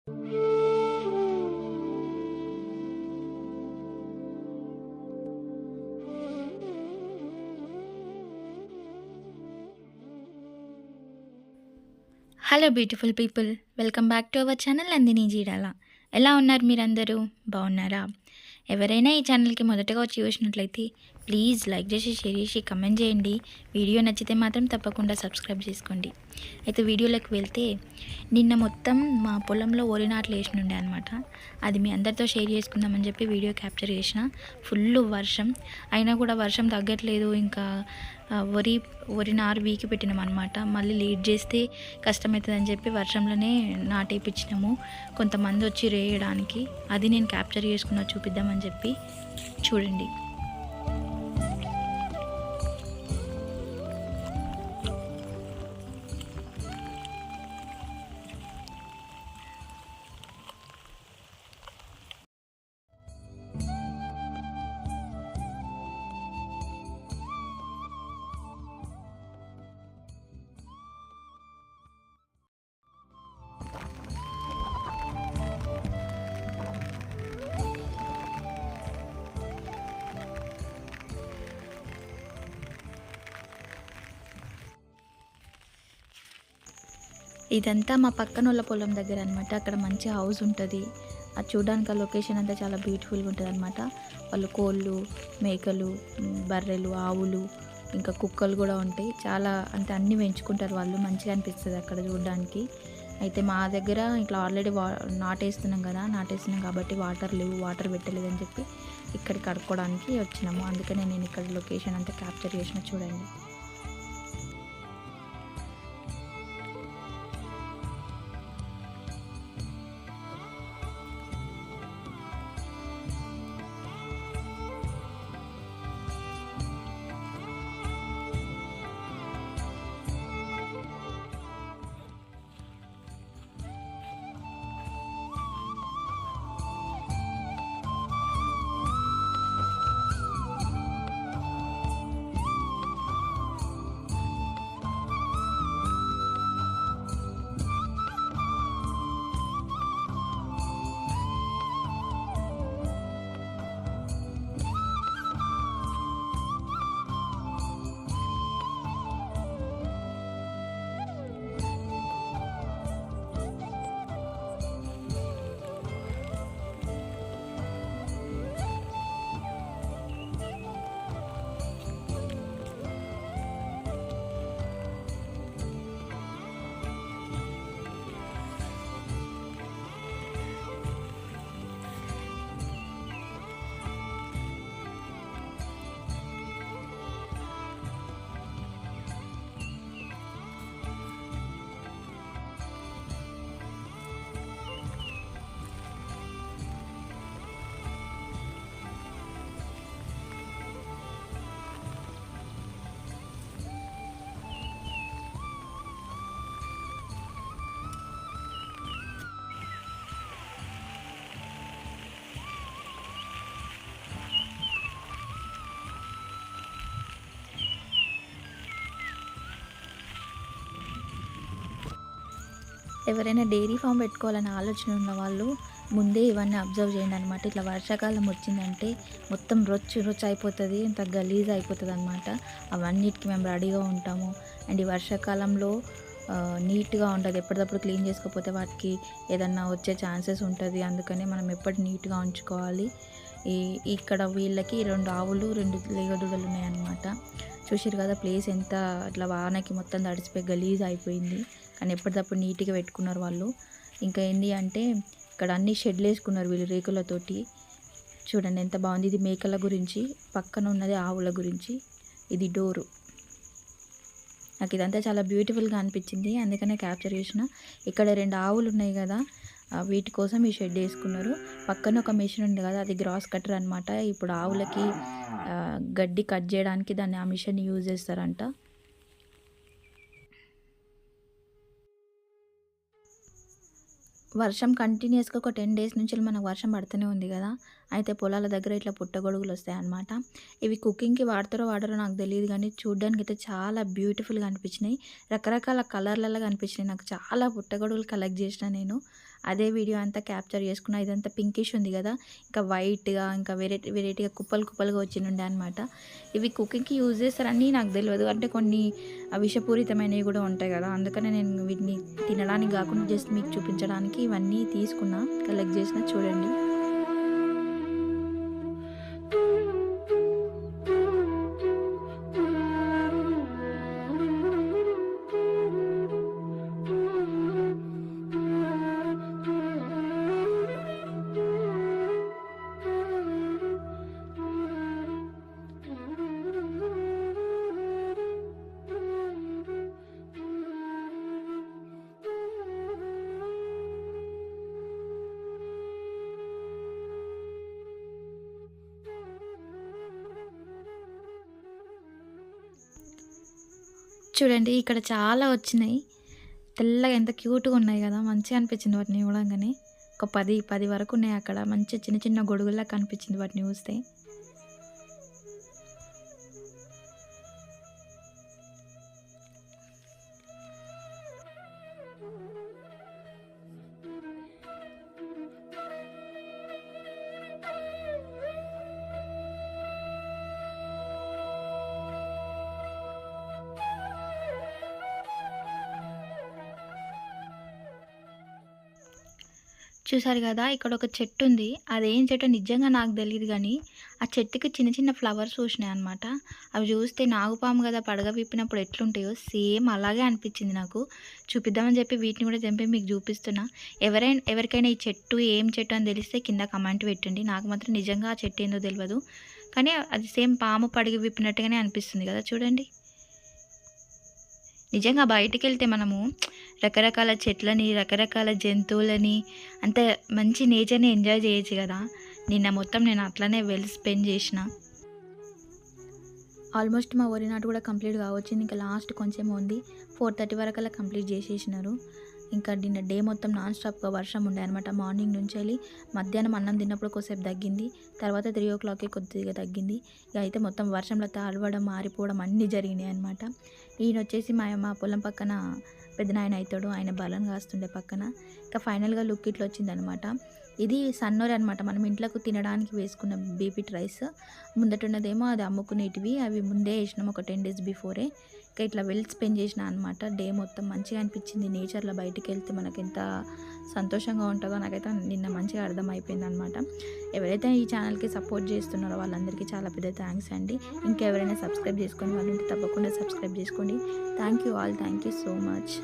Hello beautiful people, welcome back to our channel Nandini Jeedala. ఎలా ఉన్నారు మీరందరూ? బాగున్నారా? ఎవరైనా ఈ ఛానల్కి మొదటగా వచ్చి చూసినట్లయితే ప్లీజ్ లైక్ చేసి, షేర్ చేసి, కమెంట్ చేయండి. వీడియో నచ్చితే మాత్రం తప్పకుండా సబ్స్క్రైబ్ చేసుకోండి. అయితే వీడియోలోకి వెళ్తే, నిన్న మొత్తం మా పొలంలో వరి నాట్లు వేసినుండే అనమాట. అది మీ అందరితో షేర్ చేసుకుందామని చెప్పి వీడియో క్యాప్చర్ చేసిన. ఫుల్ వర్షం అయినా కూడా వర్షం తగ్గట్లేదు. ఇంకా వరి నారు వీకి పెట్టినాం అనమాట. మళ్ళీ లేట్ చేస్తే కష్టమవుతుందని చెప్పి వర్షంలోనే నాటేపించినాము. కొంతమంది వచ్చి రేయడానికి, అది నేను క్యాప్చర్ చేసుకున్నా చూపిద్దామని చెప్పి. చూడండి. ఇదంతా మా పక్కనోళ్ళ పొలం దగ్గర అనమాట. అక్కడ మంచి హౌస్ ఉంటుంది. అది చూడడానికి ఆ లొకేషన్ అంతా చాలా బ్యూటిఫుల్గా ఉంటుంది అనమాట. వాళ్ళు కోళ్ళు, మేకలు, బర్రెలు, ఆవులు, ఇంకా కుక్కలు కూడా ఉంటాయి. చాలా అంటే అన్నీ పెంచుకుంటారు వాళ్ళు. మంచిగా అనిపిస్తుంది అక్కడ చూడడానికి. అయితే మా దగ్గర ఇట్లా ఆల్రెడీ నాటేస్తున్నాం కాబట్టి వాటర్ లేవు, వాటర్ పెట్టలేదని చెప్పి ఇక్కడికి కడుక్కోవడానికి వచ్చినాము. అందుకనే నేను ఇక్కడ లొకేషన్ అంతా క్యాప్చర్ చేసిన. చూడండి. ఎవరైనా డైరీ ఫామ్ పెట్టుకోవాలనే ఆలోచన ఉన్న వాళ్ళు ముందే ఇవన్నీ అబ్జర్వ్ చేయండి అనమాట. ఇట్లా వర్షాకాలం వచ్చిందంటే మొత్తం రొచ్చు అయిపోతుంది, ఇంత గలీజ్ అయిపోతుంది అనమాట. అవన్నిటికి మేము రెడీగా ఉంటాము. అండ్ ఈ వర్షాకాలంలో నీట్గా ఉంటుంది. ఎప్పటికప్పుడు క్లీన్ చేసుకోకపోతే వాటికి ఏదన్నా వచ్చే ఛాన్సెస్ ఉంటుంది. అందుకని మనం ఎప్పటి నీట్గా ఉంచుకోవాలి. ఇక్కడ వీళ్ళకి 2 ఆవులు, 2 లేగదూడలు ఉన్నాయన్నమాట. చూసారు కదా ప్లేస్ ఎంత అట్లా వానకి మొత్తం తడిసిపోయి గలీజ్ అయిపోయింది. కానీ ఎప్పటికప్పుడు నీట్గా పెట్టుకున్నారు వాళ్ళు. ఇంకా ఏంటి అంటే ఇక్కడ అన్ని షెడ్లు వేసుకున్నారు వీళ్ళు రేకులతోటి. చూడండి ఎంత బాగుంది. ఇది మేకల గురించి, పక్కన ఉన్నది ఆవుల గురించి. ఇది డోరు. నాకు ఇదంతా చాలా బ్యూటిఫుల్గా అనిపించింది, అందుకనే క్యాప్చర్ చేసిన. ఇక్కడ 2 ఆవులు ఉన్నాయి కదా, వీటి కోసం ఈ షెడ్ వేసుకున్నారు. పక్కన ఒక మిషన్ ఉంది కదా, అది గ్రాస్ కటర్ అనమాట. ఇప్పుడు ఆవులకి గడ్డి కట్ చేయడానికి దాన్ని ఆ మిషన్ యూజ్ చేస్తారంట. వర్షం కంటిన్యూస్గా ఒక 10 డేస్ నుంచి మనకు వర్షం పడుతూనే ఉంది కదా. అయితే పొలాల దగ్గర ఇట్లా పుట్టగొడుగులు వస్తాయన్నమాట. ఇవి కుకింగ్కి వాడతారో నాకు తెలియదు, కానీ చూడడానికి అయితే చాలా బ్యూటిఫుల్గా అనిపించినాయి. రకరకాల కలర్లలో కనిపించినాయి. నాకు చాలా పుట్టగొడుగులు కలెక్ట్ చేసిన నేను. అదే వీడియో అంతా క్యాప్చర్ చేసుకున్నా. ఇదంతా పింకిష్ ఉంది కదా, ఇంకా వైట్గా ఇంకా వెరైటీగా కుప్పలు కుప్పలుగా వచ్చినుండే అనమాట. ఇవి కుకింగ్కి యూజ్ చేస్తారని నాకు తెలియదు. అంటే కొన్ని విషపూరితమైనవి కూడా ఉంటాయి కదా, అందుకనే నేను వీటిని తినడానికి కాకుండా జస్ట్ మీకు చూపించడానికి ఇవన్నీ తీసుకున్నా, కలెక్ట్ చేసిన. చూడండి. చూడండి ఇక్కడ చాలా వచ్చినాయి. తెల్లగా ఎంత క్యూట్‌గా ఉన్నాయి కదా! మంచిగా అనిపించింది వాటిని చూడంగానే. ఒక 10 వరకు ఉన్నాయి అక్కడ. మంచి చిన్న చిన్న గొడుగుల్లా కనిపించింది వాటిని చూస్తే. చూసారు కదా! ఇక్కడ ఒక చెట్టు ఉంది. అదేం చెట్టో నిజంగా నాకు తెలీదు గానీ, ఆ చెట్టుకి చిన్న చిన్న ఫ్లవర్స్ పూసినాయన్నమాట. అవి చూస్తే నాగుపాము కదా పడగ విప్పినప్పుడు ఎట్లుంటాయో సేమ్ అలాగే అనిపించింది నాకు. చూపిద్దామని చెప్పి వీటిని కూడా తెంపి మీకు చూపిస్తున్నా. ఎవరికైనా ఈ చెట్టు ఏం చెట్టు అని తెలిస్తే కింద కమెంట్ పెట్టండి. నాకు మాత్రం నిజంగా ఆ చెట్టు ఏందో తెలవదు. కానీ అది సేమ్ పాము పడగ విప్పినట్టుగానే అనిపిస్తుంది కదా చూడండి. నిజంగా బయటికెళ్తే మనము రకరకాల చెట్లని, రకరకాల జంతువులని, అంత మంచి నేచర్‌ని ఎంజాయ్ చేయొచ్చు కదా! నిన్న మొత్తం నేను అట్లనే స్పెండ్ చేసిన. ఆల్మోస్ట్ మా వరి నాటు కూడా కంప్లీట్ కావచ్చింది. ఇంకా లాస్ట్ కొంచెం ఉంది. 4:30 వరకల్లా కంప్లీట్ చేసేసినారు. ఇంకా డే మొత్తం నాన్ స్టాప్‌గా వర్షం ఉండే అనమాట. మార్నింగ్ నుంచెల్లి మధ్యాహ్నం అన్నం తిన్నప్పుడు కొద్దిసేపు తగ్గింది. తర్వాత 3:00కి కొద్దిగా తగ్గింది. ఇక అయితే మొత్తం వర్షంలో తడవడం, ఆరిపోవడం అన్నీ జరిగినాయి అనమాట. ఈయనొచ్చేసి మా పొలం పక్కన పెద్దనాయన అయితాడు. ఆయన బలం కాస్తుండే పక్కన. ఇంకా ఫైనల్‌గా లుక్ ఇట్లా వచ్చిందనమాట. ఇది సన్నోరే అనమాట. మనం ఇంట్లోకి తినడానికి వేసుకున్న బీపీటీ రైస్. ముందటున్నదేమో అది అమ్ముకునేటివి. అవి ముందే వేసినాం ఒక 10 డేస్ బిఫోరే. ఇంకా ఇట్లా స్పెండ్ చేసిన అనమాట. డే మొత్తం మంచిగా అనిపించింది. నేచర్‌లో బయటికెళ్తే మనకెంత సంతోషంగా ఉంటుందో నాకైతే నిన్న మంచిగా అర్థమైపోయింది అనమాట. ఎవరైతే ఈ ఛానల్‌కి సపోర్ట్ చేస్తున్నారో వాళ్ళందరికీ చాలా పెద్ద థ్యాంక్స్ అండి. ఇంకెవరైనా సబ్స్క్రైబ్ చేసుకొని వాళ్ళు ఉంటే తప్పకుండా సబ్స్క్రైబ్ చేసుకోండి. Thank you all. Thank you so much.